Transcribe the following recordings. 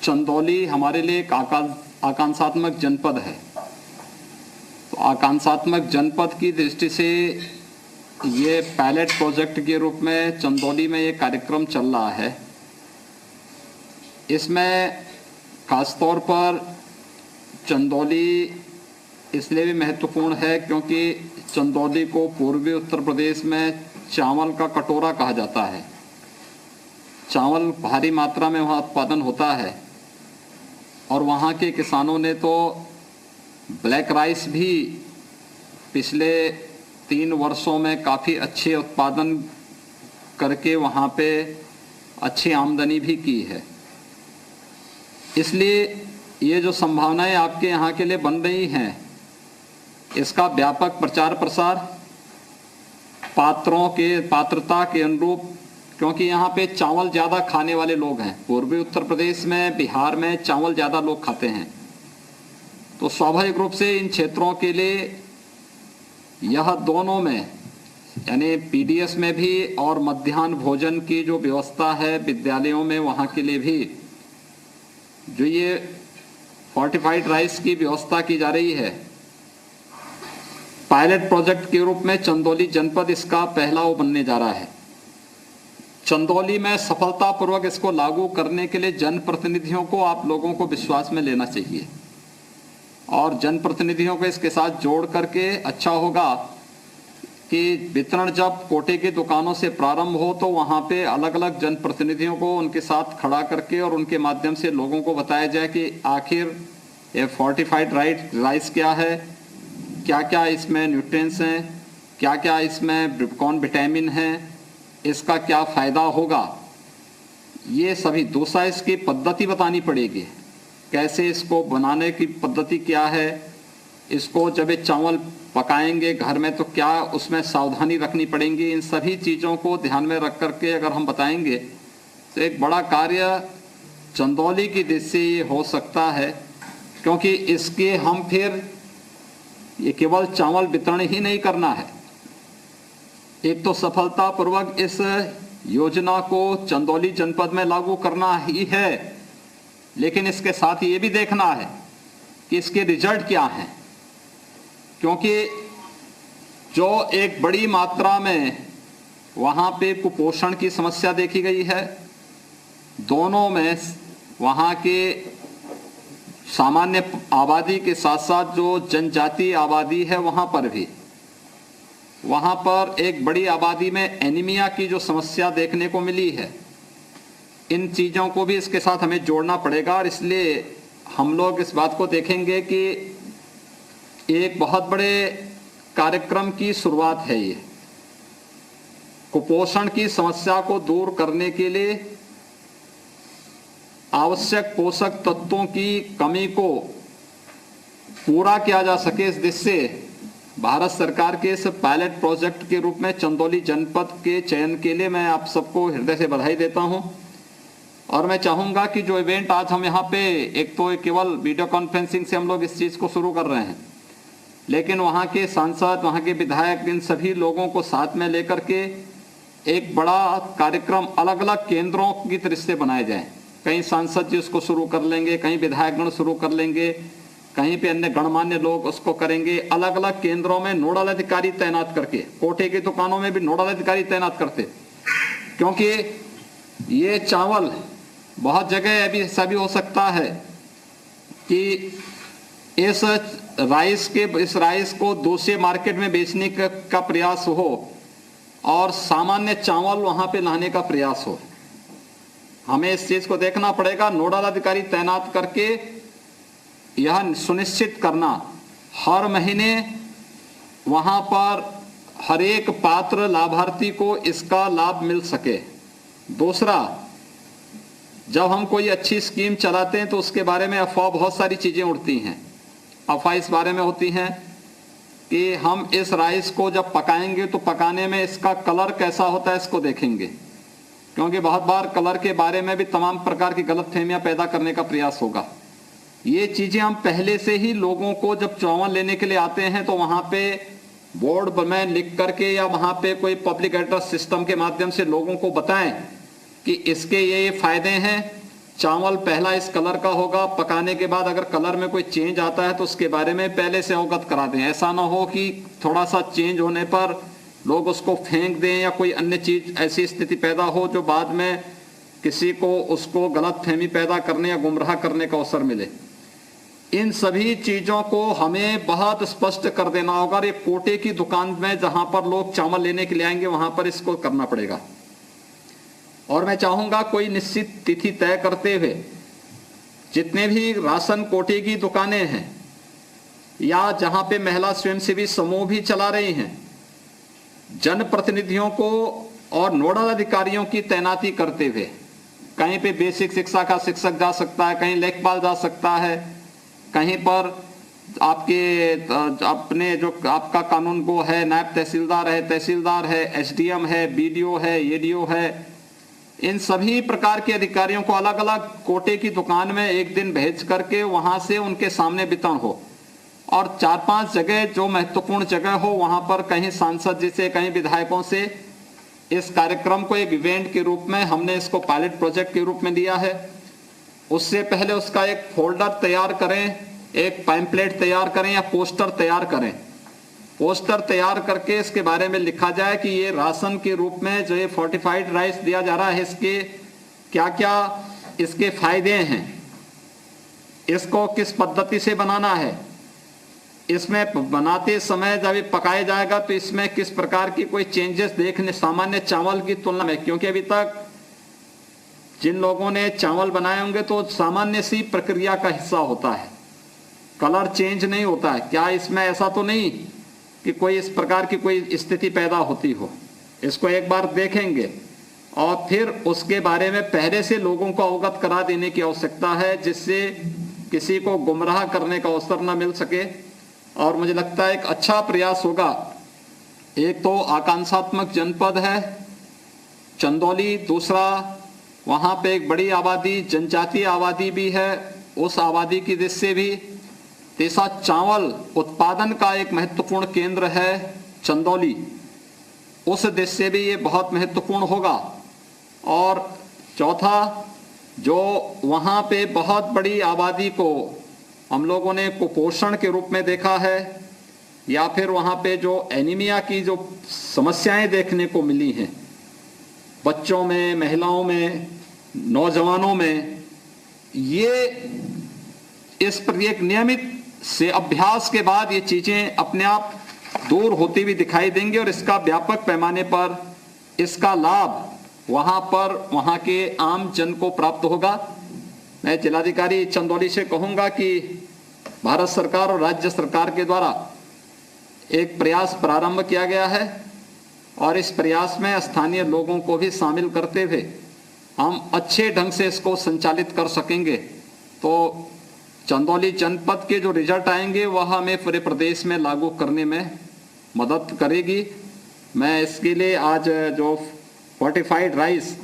चंदौली हमारे लिए एक आकांक्षात्मक जनपद है। तो आकांक्षात्मक जनपद की दृष्टि से ये पायलट प्रोजेक्ट के रूप में चंदौली में ये कार्यक्रम चल रहा है। इसमें खासतौर पर चंदौली इसलिए भी महत्वपूर्ण है क्योंकि चंदौली को पूर्वी उत्तर प्रदेश में चावल का कटोरा कहा जाता है। चावल भारी मात्रा में वहाँ उत्पादन होता है और वहाँ के किसानों ने तो ब्लैक राइस भी पिछले 3 वर्षों में काफ़ी अच्छे उत्पादन करके वहाँ पे अच्छी आमदनी भी की है। इसलिए ये जो संभावनाएं आपके यहाँ के लिए बन रही हैं, इसका व्यापक प्रचार प्रसार पात्रता के अनुरूप, क्योंकि यहाँ पे चावल ज़्यादा खाने वाले लोग हैं। पूर्वी उत्तर प्रदेश में, बिहार में चावल ज़्यादा लोग खाते हैं, तो स्वाभाविक रूप से इन क्षेत्रों के लिए यह दोनों में यानी पीडीएस में भी और मध्याह्न भोजन की जो व्यवस्था है विद्यालयों में, वहाँ के लिए भी जो ये फोर्टिफाइड राइस की व्यवस्था की जा रही है, पायलट प्रोजेक्ट के रूप में चंदौली जनपद इसका पहला वो बनने जा रहा है। चंदौली में सफलतापूर्वक इसको लागू करने के लिए जनप्रतिनिधियों को, आप लोगों को विश्वास में लेना चाहिए और जनप्रतिनिधियों को इसके साथ जोड़ करके अच्छा होगा कि वितरण जब कोटे की दुकानों से प्रारंभ हो तो वहाँ पे अलग अलग जनप्रतिनिधियों को उनके साथ खड़ा करके और उनके माध्यम से लोगों को बताया जाए कि आखिर ये फोर्टिफाइड राइस क्या है, क्या क्या इसमें न्यूट्रिएंट्स हैं, क्या क्या इसमें कौन विटामिन है, इसका क्या फ़ायदा होगा, ये सभी। दूसरा, इसकी पद्धति बतानी पड़ेगी, कैसे इसको बनाने की पद्धति क्या है, इसको जब ये चावल पकाएंगे घर में तो क्या उसमें सावधानी रखनी पड़ेगी। इन सभी चीज़ों को ध्यान में रख करके अगर हम बताएंगे तो एक बड़ा कार्य चंदौली की दृष्टि से ये हो सकता है, क्योंकि इसके हम फिर ये केवल चावल वितरण ही नहीं करना है। एक तो सफलतापूर्वक इस योजना को चंदौली जनपद में लागू करना ही है, लेकिन इसके साथ ये भी देखना है कि इसके रिजल्ट क्या हैं, क्योंकि जो एक बड़ी मात्रा में वहाँ पे कुपोषण की समस्या देखी गई है, दोनों में वहाँ के सामान्य आबादी के साथ साथ जो जनजातीय आबादी है वहाँ पर भी, वहाँ पर एक बड़ी आबादी में एनीमिया की जो समस्या देखने को मिली है। इन चीज़ों को भी इसके साथ हमें जोड़ना पड़ेगा और इसलिए हम लोग इस बात को देखेंगे कि एक बहुत बड़े कार्यक्रम की शुरुआत है ये। कुपोषण की समस्या को दूर करने के लिए आवश्यक पोषक तत्वों की कमी को पूरा किया जा सके, इस दिशा से भारत सरकार के इस पायलट प्रोजेक्ट के रूप में चंदौली जनपद के चयन के लिए मैं आप सबको हृदय से बधाई देता हूं। और मैं चाहूँगा कि जो इवेंट आज हम यहाँ पे, एक तो केवल वीडियो कॉन्फ्रेंसिंग से हम लोग इस चीज़ को शुरू कर रहे हैं, लेकिन वहाँ के सांसद, वहाँ के विधायक, इन सभी लोगों को साथ में लेकर के एक बड़ा कार्यक्रम अलग अलग केंद्रों की तरह से बनाए जाए। कहीं सांसद जी उसको शुरू कर लेंगे, कहीं विधायकगण शुरू कर लेंगे, कहीं पे अन्य गणमान्य लोग उसको करेंगे। अलग अलग केंद्रों में नोडल अधिकारी तैनात करके, कोटे की दुकानों में भी नोडल अधिकारी तैनात करते, क्योंकि ये चावल बहुत जगह अभी ऐसा भी हो सकता है कि इस राइस को दूसरे मार्केट में बेचने का प्रयास हो और सामान्य चावल वहां पे लाने का प्रयास हो। हमें इस चीज को देखना पड़ेगा, नोडल अधिकारी तैनात करके यह सुनिश्चित करना हर महीने वहां पर हर एक पात्र लाभार्थी को इसका लाभ मिल सके। दूसरा, जब हम कोई अच्छी स्कीम चलाते हैं तो उसके बारे में अफवाह, बहुत सारी चीजें उड़ती हैं। अफवाह इस बारे में होती हैं कि हम इस राइस को जब पकाएंगे तो पकाने में इसका कलर कैसा होता है इसको देखेंगे, क्योंकि बहुत बार कलर के बारे में भी तमाम प्रकार की गलतफहमियां पैदा करने का प्रयास होगा। ये चीजें हम पहले से ही लोगों को जब चावल लेने के लिए आते हैं तो वहां पे बोर्ड में लिख करके या वहां पे कोई पब्लिक एड्रेस सिस्टम के माध्यम से लोगों को बताएं कि इसके ये फायदे हैं, चावल पहला इस कलर का होगा, पकाने के बाद अगर कलर में कोई चेंज आता है तो उसके बारे में पहले से अवगत करा दें। ऐसा ना हो कि थोड़ा सा चेंज होने पर लोग उसको फेंक दें या कोई अन्य चीज ऐसी स्थिति पैदा हो जो बाद में किसी को उसको गलत फहमी पैदा करने या गुमराह करने का अवसर मिले। इन सभी चीजों को हमें बहुत स्पष्ट कर देना होगा और ये कोटे की दुकान में जहां पर लोग चावल लेने के लिए आएंगे वहां पर इसको करना पड़ेगा। और मैं चाहूंगा कोई निश्चित तिथि तय करते हुए जितने भी राशन कोटे की दुकानें हैं या जहां पे महिला स्वयंसेवी समूह भी चला रही हैं, जनप्रतिनिधियों को और नोडल अधिकारियों की तैनाती करते हुए, कहीं पे बेसिक शिक्षा का शिक्षक जा सकता है, कहीं लेखपाल जा सकता है, कहीं पर आपके अपने जो आपका कानून को है, नायब तहसीलदार है, एसडीएम है, बीडीओ है, एडीओ है, इन सभी प्रकार के अधिकारियों को अलग अलग कोटे की दुकान में एक दिन भेज करके वहां से उनके सामने वितरण हो और 4-5 जगह जो महत्वपूर्ण जगह हो वहां पर कहीं सांसद जी से, कहीं विधायकों से इस कार्यक्रम को एक इवेंट के रूप में, हमने इसको पायलट प्रोजेक्ट के रूप में लिया है। उससे पहले उसका एक फोल्डर तैयार करें, एक पैम्पलेट तैयार करें या पोस्टर तैयार करें। पोस्टर तैयार करके इसके बारे में लिखा जाए कि ये राशन के रूप में जो ये फोर्टिफाइड राइस दिया जा रहा है, इसके क्या क्या इसके फायदे हैं, इसको किस पद्धति से बनाना है, इसमें बनाते समय जब ये पकाया जाएगा तो इसमें किस प्रकार की कोई चेंजेस देखने सामान्य चावल की तुलना में, क्योंकि अभी तक जिन लोगों ने चावल बनाए होंगे तो सामान्य सी प्रक्रिया का हिस्सा होता है, कलर चेंज नहीं होता है। क्या इसमें ऐसा तो नहीं कि कोई इस प्रकार की कोई स्थिति पैदा होती हो? इसको एक बार देखेंगे और फिर उसके बारे में पहले से लोगों को अवगत करा देने की आवश्यकता है, जिससे किसी को गुमराह करने का अवसर न मिल सके। और मुझे लगता है एक अच्छा प्रयास होगा। एक तो आकांक्षात्मक जनपद है चंदौली, दूसरा वहां पे एक बड़ी आबादी, जनजातीय आबादी भी है, उस आबादी की दृष्टि से भी, तीसरा चावल उत्पादन का एक महत्वपूर्ण केंद्र है चंदौली, उस दृष्टि से भी ये बहुत महत्वपूर्ण होगा। और चौथा, जो वहाँ पे बहुत बड़ी आबादी को हम लोगों ने कुपोषण के रूप में देखा है या फिर वहाँ पे जो एनीमिया की जो समस्याएं देखने को मिली हैं बच्चों में, महिलाओं में, नौजवानों में, ये इस पर एक नियमित से अभ्यास के बाद ये चीजें अपने आप दूर होती हुई दिखाई देंगी और इसका व्यापक पैमाने पर इसका लाभ वहां पर वहां के आम जन को प्राप्त होगा। मैं जिलाधिकारी चंदौली से कहूंगा कि भारत सरकार और राज्य सरकार के द्वारा एक प्रयास प्रारंभ किया गया है और इस प्रयास में स्थानीय लोगों को भी शामिल करते हुए हम अच्छे ढंग से इसको संचालित कर सकेंगे तो चंदौली जनपद के जो रिजल्ट आएंगे वह हमें पूरे प्रदेश में लागू करने में मदद करेगी। मैं इसके लिए आज जो फोर्टिफाइड राइस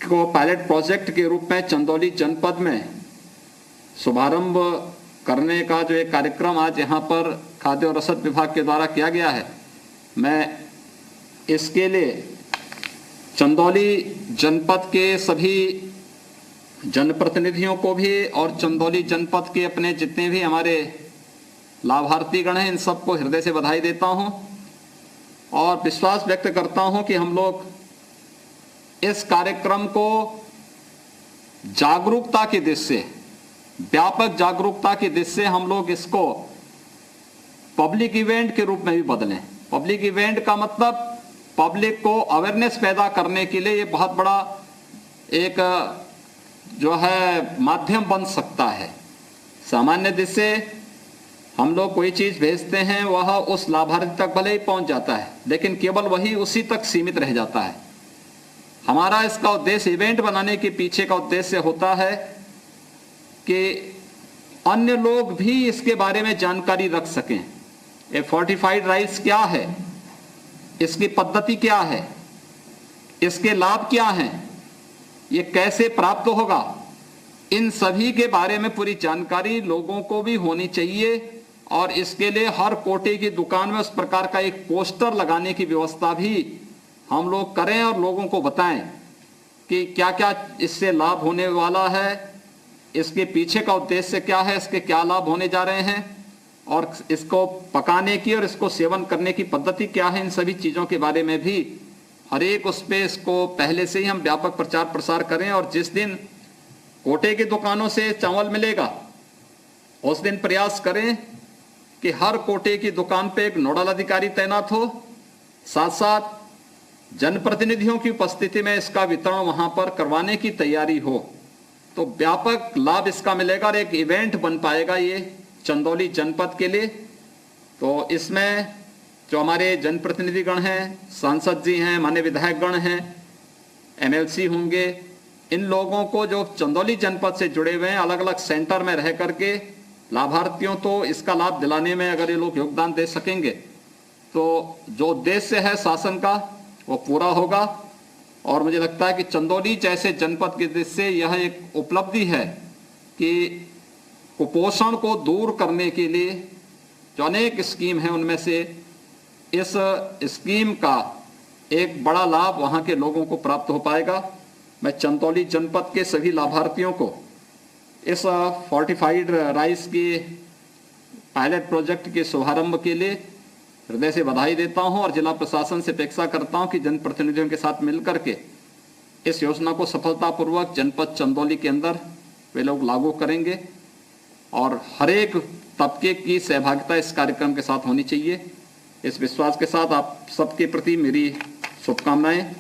को पायलट प्रोजेक्ट के रूप में चंदौली जनपद में शुभारंभ करने का जो एक कार्यक्रम आज यहाँ पर खाद्य और रसद विभाग के द्वारा किया गया है, मैं इसके लिए चंदौली जनपद के सभी जनप्रतिनिधियों को भी और चंदौली जनपद के अपने जितने भी हमारे लाभार्थी गण हैं इन सबको हृदय से बधाई देता हूं और विश्वास व्यक्त करता हूं कि हम लोग इस कार्यक्रम को जागरूकता की दृष्टि से, व्यापक जागरूकता की दृष्टि से हम लोग इसको पब्लिक इवेंट के रूप में भी बदलें। पब्लिक इवेंट का मतलब पब्लिक को अवेयरनेस पैदा करने के लिए ये बहुत बड़ा एक जो है माध्यम बन सकता है। सामान्य दृष्टि से हम लोग कोई चीज भेजते हैं वह उस लाभार्थी तक भले ही पहुंच जाता है लेकिन केवल वही उसी तक सीमित रह जाता है। हमारा इसका उद्देश्य, इवेंट बनाने के पीछे का उद्देश्य होता है कि अन्य लोग भी इसके बारे में जानकारी रख सकें। ये फोर्टिफाइड राइस क्या है, इसकी पद्धति क्या है, इसके लाभ क्या हैं, ये कैसे प्राप्त होगा, इन सभी के बारे में पूरी जानकारी लोगों को भी होनी चाहिए। और इसके लिए हर कोटे की दुकान में उस प्रकार का एक पोस्टर लगाने की व्यवस्था भी हम लोग करें और लोगों को बताएं कि क्या क्या इससे लाभ होने वाला है, इसके पीछे का उद्देश्य क्या है, इसके क्या लाभ होने जा रहे हैं, और इसको पकाने की और इसको सेवन करने की पद्धति क्या है, इन सभी चीज़ों के बारे में भी हर एक उस पे इसको पहले से ही हम व्यापक प्रचार प्रसार करें। और जिस दिन कोटे की दुकानों से चावल मिलेगा उस दिन प्रयास करें कि हर कोटे की दुकान पे एक नोडल अधिकारी तैनात हो, साथ साथ जनप्रतिनिधियों की उपस्थिति में इसका वितरण वहां पर करवाने की तैयारी हो, तो व्यापक लाभ इसका मिलेगा और एक इवेंट बन पाएगा ये चंदौली जनपद के लिए। तो इसमें जो हमारे जनप्रतिनिधिगण हैं, सांसद जी हैं, माननीय विधायकगण हैं, एमएलसी होंगे, इन लोगों को जो चंदौली जनपद से जुड़े हुए हैं अलग अलग सेंटर में रह करके लाभार्थियों तो इसका लाभ दिलाने में अगर ये लोग योगदान दे सकेंगे तो जो उद्देश्य है शासन का वो पूरा होगा। और मुझे लगता है कि चंदौली जैसे जनपद के दृष्टि से यह एक उपलब्धि है कि कुपोषण को दूर करने के लिए जो अनेक स्कीम है उनमें से इस स्कीम का एक बड़ा लाभ वहाँ के लोगों को प्राप्त हो पाएगा। मैं चंदौली जनपद के सभी लाभार्थियों को इस फोर्टिफाइड राइस के पायलट प्रोजेक्ट के शुभारंभ के लिए हृदय से बधाई देता हूं और जिला प्रशासन से अपेक्षा करता हूं कि जनप्रतिनिधियों के साथ मिलकर के इस योजना को सफलतापूर्वक जनपद चंदौली के अंदर वे लोग लागू करेंगे और हर एक तबके की सहभागिता इस कार्यक्रम के साथ होनी चाहिए। इस विश्वास के साथ आप सबके प्रति मेरी शुभकामनाएं।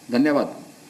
धन्यवाद।